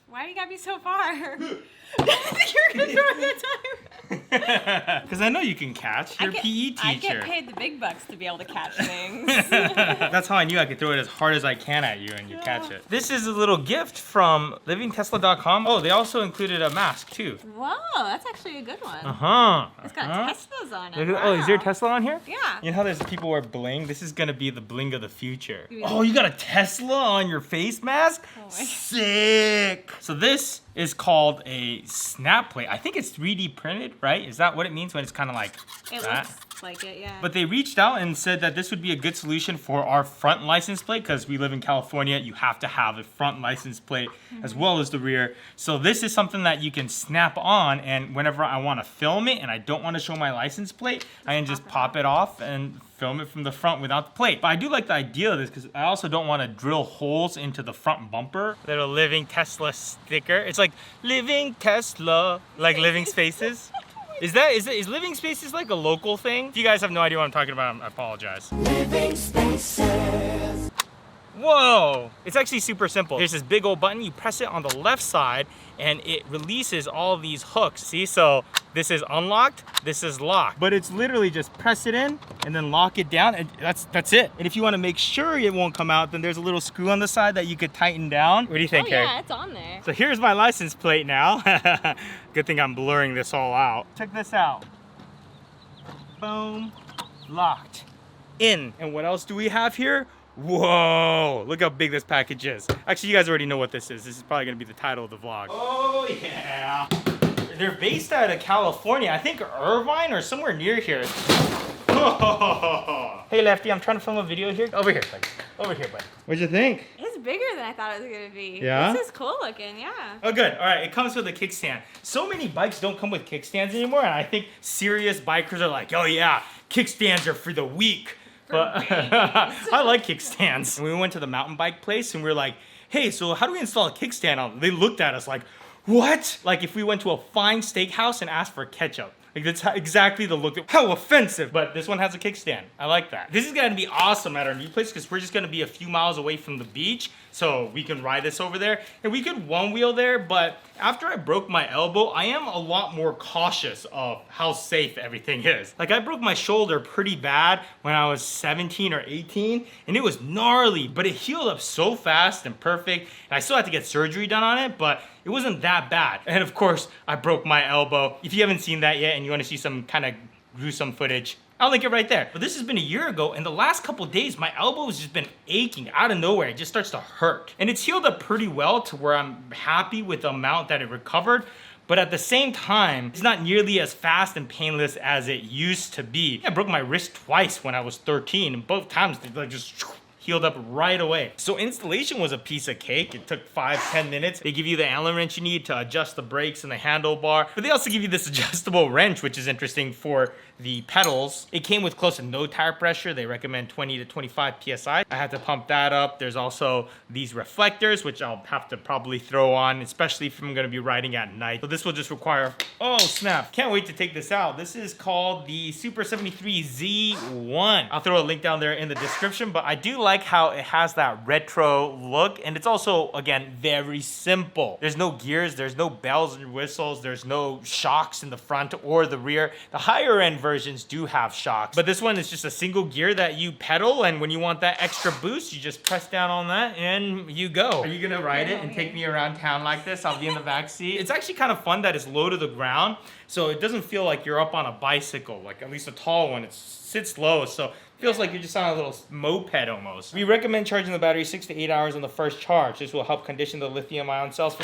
Why you gotta be so far? You're gonna throw it that time. Because I know you can catch. You're a PE teacher. I get paid the big bucks to be able to catch things. That's how I knew I could throw it as hard as I can at you and you catch it. This is a little gift from livingtesla.com. Oh, they also included a mask too. Whoa, that's actually a good one. It's got Teslas on it. Oh, is there a Tesla on here? Yeah. You know how there's people wear bling? This is gonna be the bling of the future. Oh, you got a Tesla on your face mask? Oh, sick. So this is called a snap plate. I think it's 3D printed, right? Is that what it means when it's kind of like it that? Looks like it, yeah. But they reached out and said that this would be a good solution for our front license plate because we live in California. You have to have a front license plate as well as the rear. So this is something that you can snap on, and whenever I want to film it and I don't want to show my license plate, I can just pop it off and film it from the front without the plate. But I do like the idea of this because I also don't want to drill holes into the front bumper. Little Living Tesla sticker. It's like Living Tesla, like Living Spaces. Is Living Spaces like a local thing? If you guys have no idea what I'm talking about, I apologize. Living Spaces. Whoa! It's actually super simple. There's this big old button, you press it on the left side and it releases all these hooks. See, so this is unlocked, this is locked. But it's literally just press it in and then lock it down and that's it. And if you want to make sure it won't come out, then there's a little screw on the side that you could tighten down. What do you think, Carrie? Yeah, it's on there. So here's my license plate now. Good thing I'm blurring this all out. Check this out. Boom, locked, in. And what else do we have here? Whoa, look how big this package is. Actually, you guys already know what this is. This is probably gonna be the title of the vlog. Oh yeah. They're based out of California. I think Irvine or somewhere near here. Hey Lefty, I'm trying to film a video here. Over here, buddy. Over here, buddy. What'd you think? It's bigger than I thought it was gonna be. Yeah? This is cool looking, yeah. Oh good, all right, it comes with a kickstand. So many bikes don't come with kickstands anymore, and I think serious bikers are like, oh yeah, kickstands are for the weak. But I like kickstands. And we went to the mountain bike place and we were like, hey, so how do we install a kickstand on? They looked at us like, what? Like if we went to a fine steakhouse and asked for ketchup. Like that's exactly the look. How offensive. But this one has a kickstand. I like that. This is gonna be awesome at our new place because we're just gonna be a few miles away from the beach. So we can ride this over there. And we could one wheel there, but after I broke my elbow, I am a lot more cautious of how safe everything is. Like I broke my shoulder pretty bad when I was 17 or 18 and it was gnarly, but it healed up so fast and perfect. And I still had to get surgery done on it, but it wasn't that bad. And of course, I broke my elbow. If you haven't seen that yet and you want to see some kind of gruesome footage, I'll link it right there. But this has been a year ago, and the last couple days, my elbow has just been aching out of nowhere. It just starts to hurt. And it's healed up pretty well to where I'm happy with the amount that it recovered. But at the same time, it's not nearly as fast and painless as it used to be. I broke my wrist twice when I was 13, and both times they like just healed up right away. So installation was a piece of cake. It took 5-10 minutes. They give you the Allen wrench you need to adjust the brakes and the handlebar, but they also give you this adjustable wrench, which is interesting for the pedals. It came with close to no tire pressure. They recommend 20 to 25 PSI. I had to pump that up. There's also these reflectors, which I'll have to probably throw on, especially if I'm gonna be riding at night. So this will just require, oh snap. Can't wait to take this out. This is called the Super73 Z1. I'll throw a link down there in the description, but I do like how it has that retro look, and it's also, again, very simple. There's no gears, there's no bells and whistles, there's no shocks in the front or the rear. The higher end versions do have shocks, but this one is just a single gear that you pedal, and when you want that extra boost, you just press down on that and you go. Are you gonna ride it and take me around town like this? I'll be in the back seat. It's actually kind of fun that it's low to the ground, so it doesn't feel like you're up on a bicycle, like at least a tall one. It sits low, so feels like you're just on a little moped almost. We recommend charging the battery 6 to 8 hours on the first charge. This will help condition the lithium ion cells.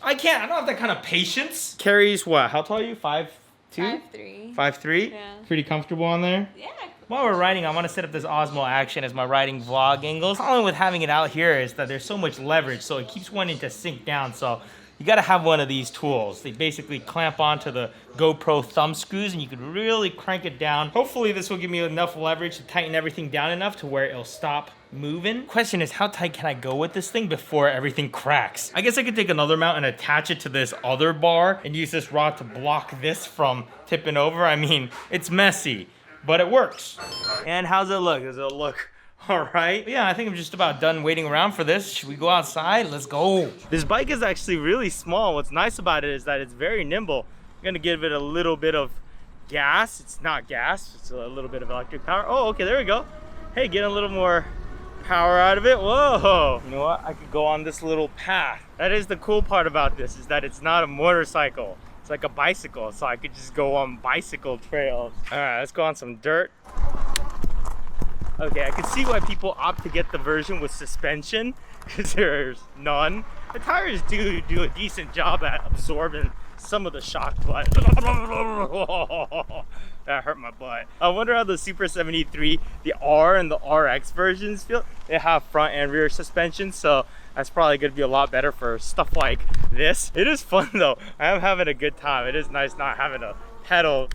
I don't have that kind of patience. Carrie's what? How tall are you? 5'2"? 5'3". 5'3"? Yeah. Pretty comfortable on there? Yeah. While we're riding, I want to set up this Osmo Action as my riding vlog angles. The problem with having it out here is that there's so much leverage, so it keeps wanting to sink down. So you got to have one of these tools. They basically clamp onto the GoPro thumb screws and you can really crank it down. Hopefully this will give me enough leverage to tighten everything down enough to where it'll stop moving. Question is, how tight can I go with this thing before everything cracks? I guess I could take another mount and attach it to this other bar and use this rod to block this from tipping over. I mean, it's messy, but it works. And how's it look? Does it look All right. Yeah, I think I'm just about done waiting around for this. Should we go outside? Let's go. This bike is actually really small. What's nice about it is that it's very nimble. I'm gonna give it a little bit of gas. It's not gas, it's a little bit of electric power. Oh, okay, there we go. Hey, get a little more power out of it. Whoa. You know what? I could go on this little path. That is the cool part about this, is that it's not a motorcycle. It's like a bicycle, so I could just go on bicycle trails. All right, let's go on some dirt. Okay, I can see why people opt to get the version with suspension, because there's none. The tires do a decent job at absorbing some of the shock, but that hurt my butt. I wonder how the Super 73, the R and the RX versions feel. They have front and rear suspension, so that's probably gonna be a lot better for stuff like this. It is fun though. I am having a good time. It is nice not having a pedal.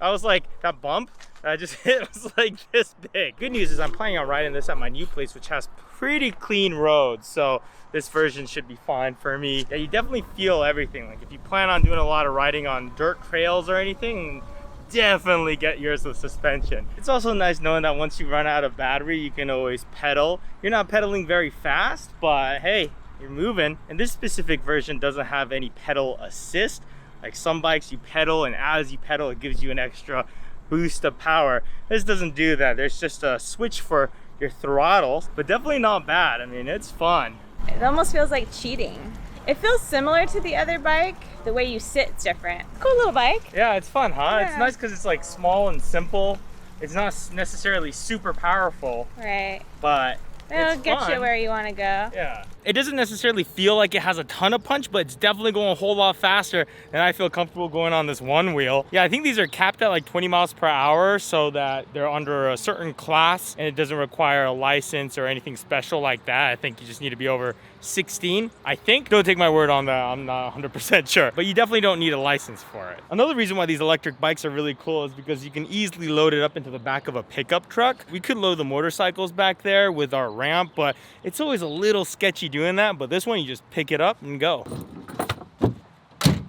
I was like, that bump I just hit was like this big. Good news is I'm planning on riding this at my new place, which has pretty clean roads, so this version should be fine for me. Yeah, you definitely feel everything. Like if you plan on doing a lot of riding on dirt trails or anything, definitely get yours with suspension. It's also nice knowing that once you run out of battery, you can always pedal. You're not pedaling very fast, but hey, you're moving. And this specific version doesn't have any pedal assist. Like some bikes, you pedal, and as you pedal, it gives you an extra boost of power. This doesn't do that. There's just a switch for your throttle, but definitely not bad. I mean, it's fun. It almost feels like cheating. It feels similar to the other bike. The way you sit's different. Cool little bike. Yeah, it's fun, huh? Yeah. It's nice because it's like small and simple. It's not necessarily super powerful. Right. But it'll it's get fun. you where you want to go. Yeah. It doesn't necessarily feel like it has a ton of punch, but it's definitely going a whole lot faster, and I feel comfortable going on this one wheel. Yeah, I think these are capped at like 20 miles per hour so that they're under a certain class and it doesn't require a license or anything special like that. I think you just need to be over 16, I think. Don't take my word on that, I'm not 100% sure, but you definitely don't need a license for it. Another reason why these electric bikes are really cool is because you can easily load it up into the back of a pickup truck. We could load the motorcycles back there with our ramp, but it's always a little sketchy doing that, but this one you just pick it up and go.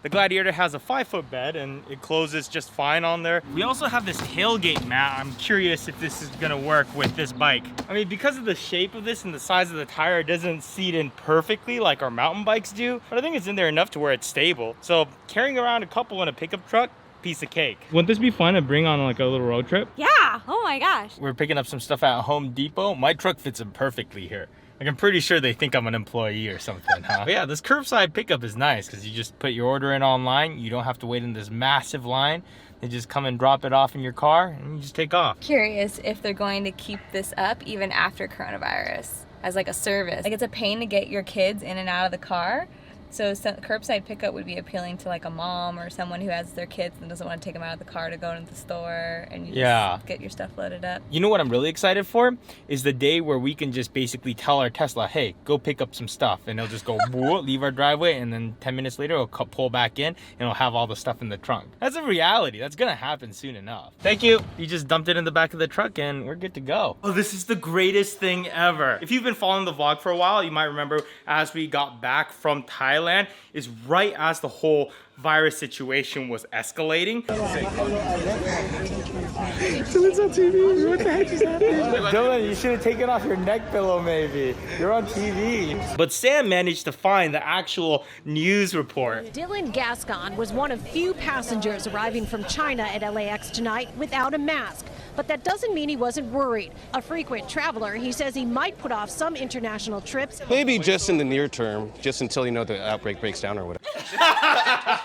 The Gladiator has a 5-foot bed and it closes just fine on there. We also have this tailgate mat. I'm curious if this is gonna work with this bike. I mean, because of the shape of this and the size of the tire, it doesn't seat in perfectly like our mountain bikes do, but I think it's in there enough to where it's stable. So carrying around a couple in a pickup truck, piece of cake. Wouldn't this be fun to bring on like a little road trip? Yeah, oh my gosh. We're picking up some stuff at Home Depot. My truck fits in perfectly here. Like, I'm pretty sure they think I'm an employee or something, huh? But yeah, this curbside pickup is nice because you just put your order in online. You don't have to wait in this massive line. They just come and drop it off in your car and you just take off. Curious if they're going to keep this up even after coronavirus as like a service. Like, it's a pain to get your kids in and out of the car. So curbside pickup would be appealing to like a mom or someone who has their kids and doesn't want to take them out of the car to go into the store, and you just get your stuff loaded up. You know what I'm really excited for? Is the day where we can just basically tell our Tesla, hey, go pick up some stuff. And it'll just go, leave our driveway, and then 10 minutes later, it'll pull back in, and it'll have all the stuff in the trunk. That's a reality. That's gonna happen soon enough. Thank you. You just dumped it in the back of the truck, and we're good to go. Oh, this is the greatest thing ever. If you've been following the vlog for a while, you might remember as we got back from Thailand, is right as the whole virus situation was escalating. Dylan's on TV. What the heck is happening? Dylan, you should have taken off your neck pillow maybe. You're on TV. But Sam managed to find the actual news report. Dylan Gascon was one of few passengers arriving from China at LAX tonight without a mask. But that doesn't mean he wasn't worried. A frequent traveler, he says he might put off some international trips. Maybe just in the near term, just until the outbreak breaks down or whatever.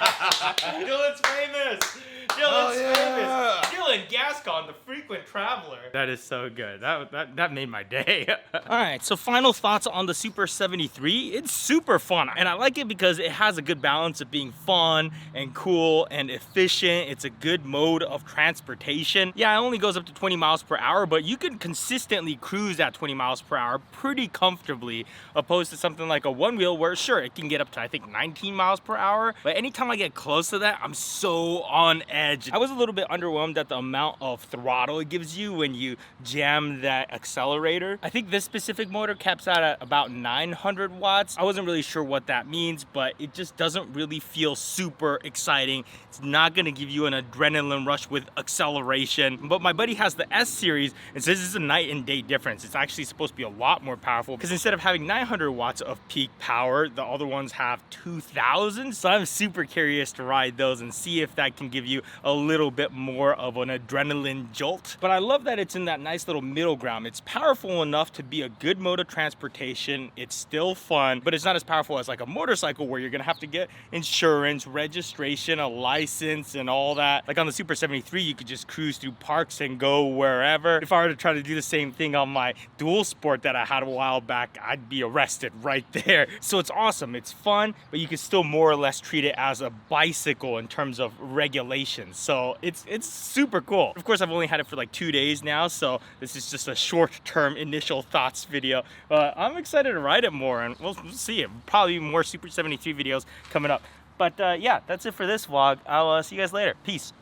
Dylan's famous. Dylan's famous. Dylan Gascon, the frequent traveler. That is so good. That made my day. All right, so final thoughts on the Super 73. It's super fun, and I like it because it has a good balance of being fun and cool and efficient. It's a good mode of transportation. Yeah, it only goes up to 20 miles per hour, but you can consistently cruise at 20 miles per hour pretty comfortably, opposed to something like a one wheel where sure, it can get up to I think 19 miles per hour, but anytime I get close to that, I'm so on edge. I was a little bit underwhelmed at the the amount of throttle it gives you when you jam that accelerator. I think this specific motor caps out at about 900 watts. I wasn't really sure what that means, but it just doesn't really feel super exciting. It's not gonna give you an adrenaline rush with acceleration. But my buddy has the S series and says it's a night and day difference. It's actually supposed to be a lot more powerful because instead of having 900 watts of peak power, the other ones have 2000. So I'm super curious to ride those and see if that can give you a little bit more of an adrenaline jolt. But I love that it's in that nice little middle ground. It's powerful enough to be a good mode of transportation. It's still fun, but it's not as powerful as like a motorcycle where you're gonna have to get insurance, registration, a license, and all that. Like on the Super 73, you could just cruise through parks and go wherever. If I were to try to do the same thing on my dual sport that I had a while back, I'd be arrested right there. So it's awesome, it's fun, but you can still more or less treat it as a bicycle in terms of regulations. So it's super cool. Of course, I've only had it for like 2 days now, so this is just a short-term initial thoughts video. But I'm excited to ride it more, and we'll see it. Probably more Super 73 videos coming up. But yeah, that's it for this vlog. I'll see you guys later. Peace.